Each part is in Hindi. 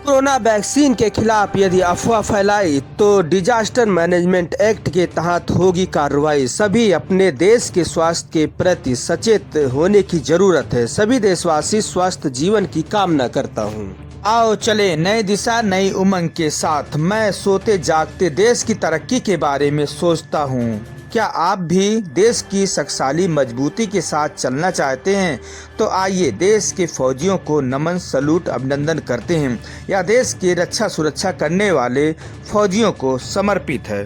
कोरोना वैक्सीन के खिलाफ यदि अफवाह फैलाई तो डिजास्टर मैनेजमेंट एक्ट के तहत होगी कार्रवाई। सभी अपने देश के स्वास्थ्य के प्रति सचेत होने की जरूरत है। सभी देशवासी स्वस्थ जीवन की कामना करता हूँ। आओ चले नई दिशा नई उमंग के साथ। मैं सोते जागते देश की तरक्की के बारे में सोचता हूँ। क्या आप भी देश की शक्तिशाली मजबूती के साथ चलना चाहते हैं? तो आइए देश के फौजियों को नमन सलूट अभिनंदन करते हैं। यह देश की रक्षा सुरक्षा करने वाले फौजियों को समर्पित है।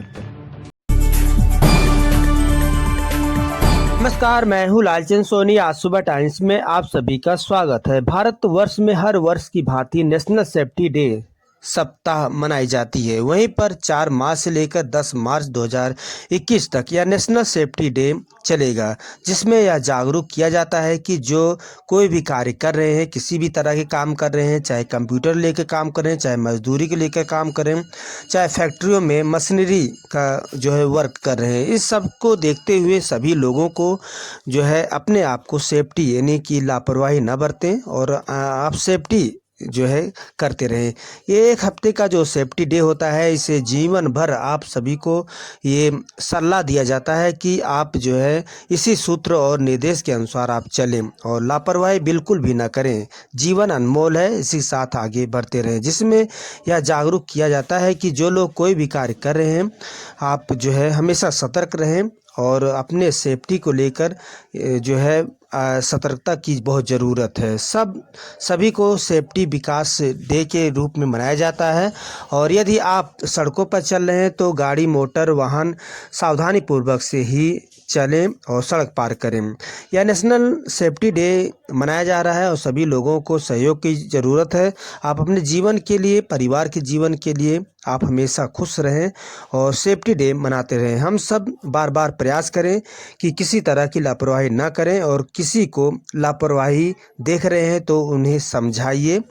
नमस्कार, मैं हूँ लालचंद सोनी। आज सुबह टाइम्स में आप सभी का स्वागत है। भारतवर्ष में हर वर्ष की भांति नेशनल सेफ्टी डे सप्ताह मनाई जाती है। वहीं पर 4 मार्च से लेकर 10 मार्च 2021 तक यह नेशनल सेफ्टी डे चलेगा, जिसमें यह जागरूक किया जाता है कि जो कोई भी कार्य कर रहे हैं, किसी भी तरह के काम कर रहे हैं, चाहे कंप्यूटर लेकर काम करें, चाहे मजदूरी को लेकर काम करें, चाहे फैक्ट्रियों में मशीनरी का जो है वर्क कर रहे हैं, इस सब को देखते हुए सभी लोगों को जो है अपने आप को सेफ्टी यानी कि लापरवाही न बरतें और आप सेफ्टी जो है करते रहें। ये एक हफ्ते का जो सेफ्टी डे होता है, इसे जीवन भर आप सभी को ये सलाह दिया जाता है कि आप जो है इसी सूत्र और निर्देश के अनुसार आप चलें और लापरवाही बिल्कुल भी ना करें। जीवन अनमोल है, इसी साथ आगे बढ़ते रहें। जिसमें यह जागरूक किया जाता है कि जो लोग कोई भी कार्य कर रहे हैं, आप जो है हमेशा सतर्क रहें और अपने सेफ्टी को लेकर जो है सतर्कता की बहुत ज़रूरत है। सभी को सेफ्टी विकास डे के रूप में मनाया जाता है। और यदि आप सड़कों पर चल रहे हैं तो गाड़ी मोटर वाहन सावधानी पूर्वक से ही चलें और सड़क पार करें। यह नेशनल सेफ्टी डे मनाया जा रहा है और सभी लोगों को सहयोग की ज़रूरत है। आप अपने जीवन के लिए, परिवार के जीवन के लिए आप हमेशा खुश रहें और सेफ्टी डे मनाते रहें। हम सब बार बार प्रयास करें कि किसी तरह की लापरवाही ना करें और किसी को लापरवाही देख रहे हैं तो उन्हें समझाइए।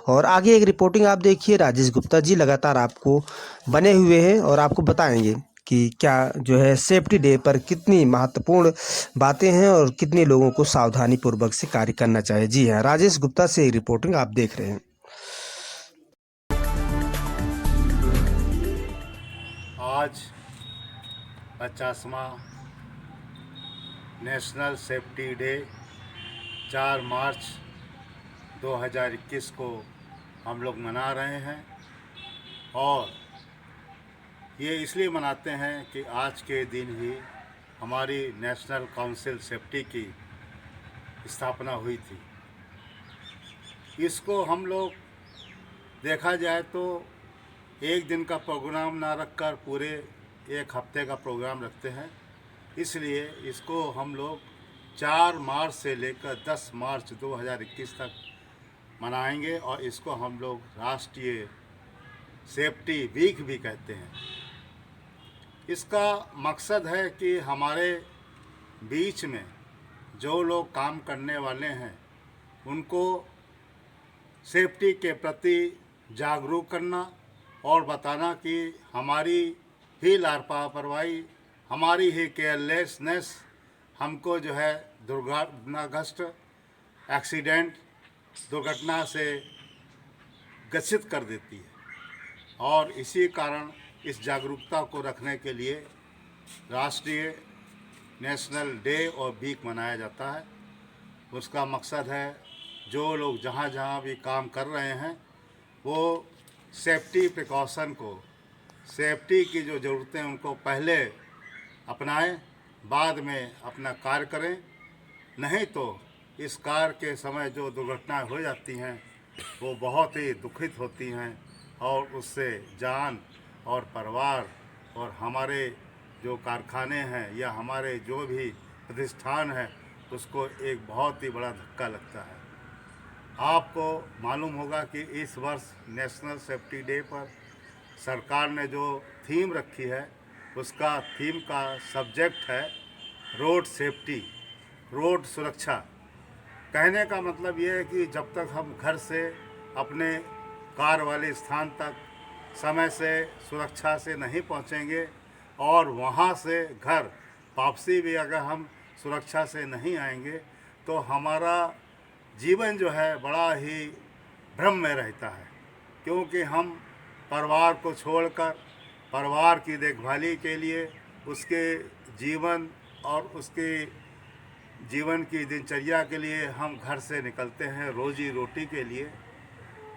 और आगे एक रिपोर्टिंग आप देखिए। राजेश गुप्ता जी लगातार आपको बने हुए हैं और आपको बताएंगे कि क्या जो है सेफ्टी डे पर कितनी महत्वपूर्ण बातें हैं और कितने लोगों को सावधानी पूर्वक से कार्य करना चाहिए। जी हाँ, राजेश गुप्ता से एक रिपोर्टिंग आप देख रहे हैं। आज 50वां नेशनल सेफ्टी डे 4 मार्च 2021 को हम लोग मना रहे हैं। और ये इसलिए मनाते हैं कि आज के दिन ही हमारी नेशनल काउंसिल सेफ्टी की स्थापना हुई थी। इसको हम लोग देखा जाए तो एक दिन का प्रोग्राम ना रखकर पूरे एक हफ्ते का प्रोग्राम रखते हैं। इसलिए इसको हम लोग 4 मार्च से लेकर 10 मार्च 2021 तक मनाएंगे और इसको हम लोग राष्ट्रीय सेफ्टी वीक भी कहते हैं। इसका मकसद है कि हमारे बीच में जो लोग काम करने वाले हैं उनको सेफ्टी के प्रति जागरूक करना और बताना कि हमारी ही लापरवाही, हमारी ही केयरलेसनेस हमको जो है दुर्घटनाग्रस्त एक्सीडेंट दुर्घटना से ग्रसित कर देती है। और इसी कारण इस जागरूकता को रखने के लिए राष्ट्रीय नेशनल डे और वीक मनाया जाता है। उसका मकसद है जो लोग जहाँ जहाँ भी काम कर रहे हैं वो सेफ्टी प्रिकॉशन को, सेफ्टी की जो ज़रूरतें उनको पहले अपनाएं, बाद में अपना कार्य करें। नहीं तो इस कार्य के समय जो दुर्घटनाएं हो जाती हैं वो बहुत ही दुखित होती हैं और उससे जान और परिवार और हमारे जो कारखाने हैं या हमारे जो भी प्रतिष्ठान है उसको एक बहुत ही बड़ा धक्का लगता है। आपको मालूम होगा कि इस वर्ष नेशनल सेफ्टी डे पर सरकार ने जो थीम रखी है उसका थीम का सब्जेक्ट है रोड सेफ्टी, रोड सुरक्षा। कहने का मतलब ये है कि जब तक हम घर से अपने कार्य वाले स्थान तक समय से सुरक्षा से नहीं पहुंचेंगे और वहां से घर वापसी भी अगर हम सुरक्षा से नहीं आएंगे तो हमारा जीवन जो है बड़ा ही भ्रम में रहता है क्योंकि हम परिवार को छोड़कर परिवार की देखभाली के लिए उसके जीवन और उसके जीवन की दिनचर्या के लिए हम घर से निकलते हैं रोजी रोटी के लिए,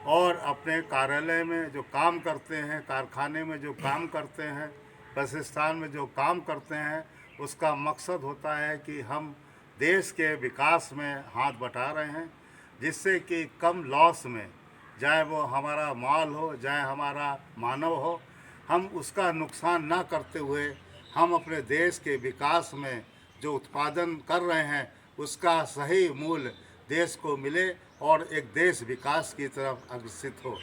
और अपने कार्यालय में जो काम करते हैं, कारखाने में जो काम करते हैं, प्रतिष्ठान में जो काम करते हैं, उसका मकसद होता है कि हम देश के विकास में हाथ बटा रहे हैं, जिससे कि कम लॉस में, चाहे वो हमारा माल हो, चाहे हमारा मानव हो, हम उसका नुकसान ना करते हुए हम अपने देश के विकास में जो उत्पादन कर रहे हैं उसका सही मूल्य देश को मिले और एक देश विकास की तरफ अग्रसित हो।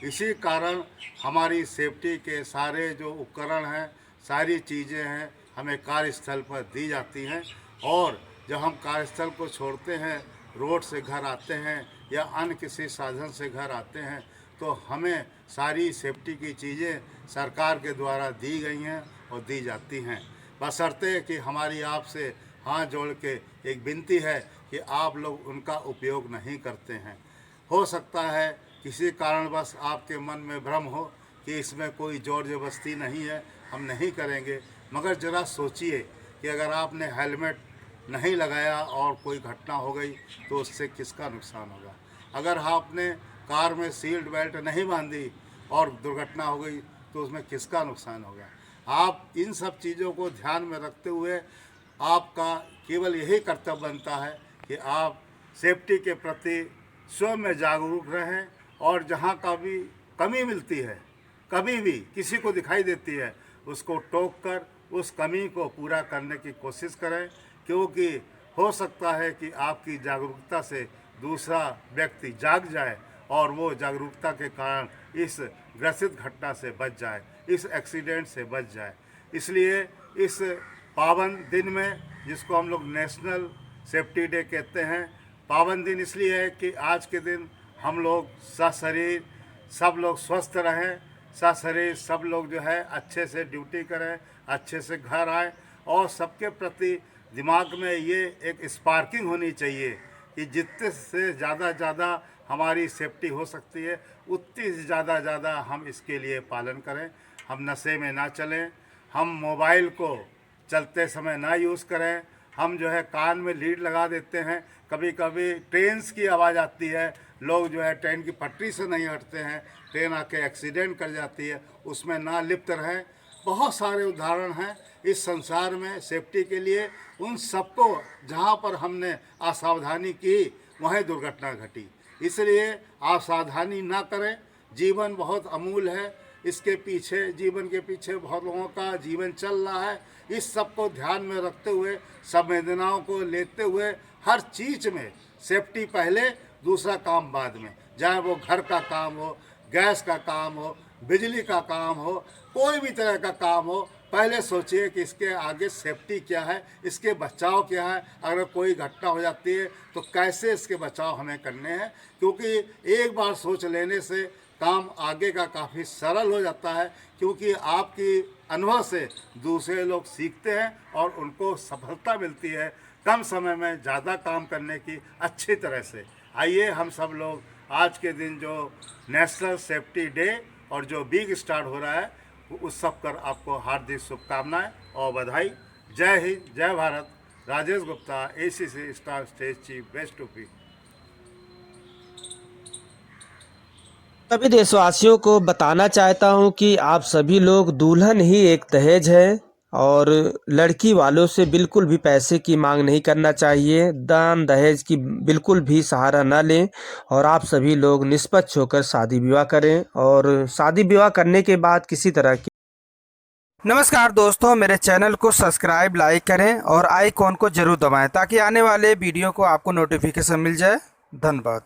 इसी कारण हमारी सेफ्टी के सारे जो उपकरण हैं, सारी चीज़ें हैं, हमें कार्यस्थल पर दी जाती हैं, और जब हम कार्यस्थल को छोड़ते हैं, रोड से घर आते हैं या अन्य किसी साधन से घर आते हैं, तो हमें सारी सेफ्टी की चीज़ें सरकार के द्वारा दी गई हैं और दी जाती हैं। बशर्ते कि हमारी आपसे हाथ जोड़ के एक विनती है कि आप लोग उनका उपयोग नहीं करते हैं। हो सकता है किसी कारणवश आपके मन में भ्रम हो कि इसमें कोई जोर जबरदस्ती नहीं है, हम नहीं करेंगे, मगर ज़रा सोचिए कि अगर आपने हेलमेट नहीं लगाया और कोई घटना हो गई तो उससे किसका नुकसान होगा। अगर आपने कार में सीट बेल्ट नहीं बांधी और दुर्घटना हो गई तो उसमें किसका नुकसान होगा। आप इन सब चीज़ों को ध्यान में रखते हुए आपका केवल यही कर्तव्य बनता है कि आप सेफ्टी के प्रति स्वयं में जागरूक रहें, और जहाँ का भी कमी मिलती है, कभी भी किसी को दिखाई देती है, उसको टोक कर उस कमी को पूरा करने की कोशिश करें, क्योंकि हो सकता है कि आपकी जागरूकता से दूसरा व्यक्ति जाग जाए और वो जागरूकता के कारण इस ग्रसित घटना से बच जाए, इस एक्सीडेंट से बच जाए। इसलिए इस पावन दिन में, जिसको हम लोग नेशनल सेफ्टी डे कहते हैं, पावन दिन इसलिए है कि आज के दिन हम लोग सशरीर सब लोग स्वस्थ रहें, सशरीर सब लोग जो है अच्छे से ड्यूटी करें, अच्छे से घर आएँ, और सबके प्रति दिमाग में ये एक स्पार्किंग होनी चाहिए कि जितने से ज़्यादा हमारी सेफ्टी हो सकती है उतनी ज़्यादा हम इसके लिए पालन करें। हम नशे में ना चलें, हम मोबाइल को चलते समय ना यूज़ करें, हम जो है कान में लीड लगा देते हैं, कभी कभी ट्रेन की आवाज़ आती है, लोग जो है ट्रेन की पटरी से नहीं हटते हैं, ट्रेन आके एक्सीडेंट कर जाती है, उसमें ना लिप्त रहें। बहुत सारे उदाहरण हैं इस संसार में सेफ्टी के लिए, उन सबको जहाँ पर हमने असावधानी की वहीं दुर्घटना घटी। इसलिए आप सावधानी ना करें, जीवन बहुत अमूल्य है, इसके पीछे, जीवन के पीछे बहुत लोगों का जीवन चल रहा है। इस सब को ध्यान में रखते हुए, संवेदनाओं को लेते हुए, हर चीज़ में सेफ्टी पहले, दूसरा काम बाद में, चाहे वो घर का काम हो, गैस का काम हो, बिजली का काम हो, कोई भी तरह का काम हो, पहले सोचिए कि इसके आगे सेफ्टी क्या है, इसके बचाव क्या है, अगर कोई घटना हो जाती है तो कैसे इसके बचाव हमें करने हैं, क्योंकि एक बार सोच लेने से काम आगे का काफ़ी सरल हो जाता है, क्योंकि आपकी अनुभव से दूसरे लोग सीखते हैं और उनको सफलता मिलती है कम समय में ज़्यादा काम करने की अच्छी तरह से। आइए हम सब लोग आज के दिन जो नेशनल सेफ्टी डे और जो वीक स्टार्ट हो रहा है उस सब कर आपको हार्दिक शुभकामनाएं और बधाई। जय हिंद, जय Bharat. Rajesh Gupta, ACC star stage chief, best UP. सभी देशवासियों को बताना चाहता हूं कि आप सभी लोग, दुल्हन ही एक दहेज है और लड़की वालों से बिल्कुल भी पैसे की मांग नहीं करना चाहिए। दान दहेज की बिल्कुल भी सहारा न लें और आप सभी लोग निष्पक्ष होकर शादी विवाह करें, और शादी विवाह करने के बाद किसी तरह की। नमस्कार दोस्तों, मेरे चैनल को सब्सक्राइब, लाइक करें और आइकॉन को जरूर दबाएं ताकि आने वाले वीडियो को आपको नोटिफिकेशन मिल जाए। धन्यवाद।